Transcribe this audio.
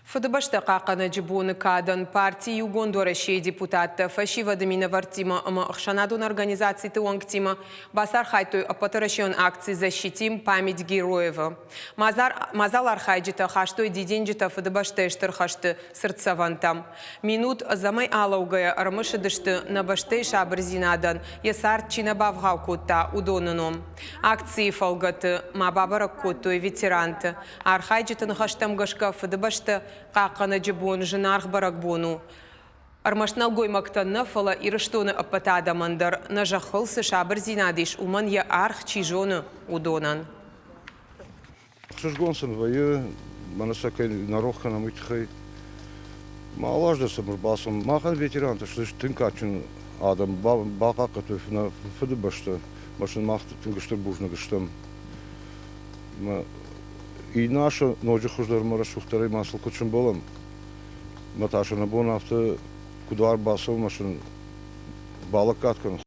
ФДБшта қақаны жібуыны кадан партии угондора шей депутатты фашива дымина вартима ама хшанадун организации туангтима басар хайтой апатарашион акции «Защитим память героев». Мазал архайджита хаштой диденджита ФДБшта эштер хашты сырцавантам. Минут замай алаугая армышыдышты набаштай шабрзинадан ясар чинабав гаукута удоныном. Акции фалгаты мабабарак кутой ветеранты. Архайджита нахаштам гашка ФДБшта қақаны жібуын жынарх барак бону. Армашнал гоймактанна фала ирыштоны аппатада мандар на жахылсы шабыр зинадиш уман я арх чижоны удонан. Шашгонсын вайы, манасакай нарохка на мытхай. Малаждасы басым. Махан ветеранты, что тынкачин адам бака катыв на ФДБшта. Машин махты тынгыштыр бужны гыштам. И наша ночи хуждар марашухтары масл кучен болам. Маташа на бон авто кудвар басов машин балак каткан.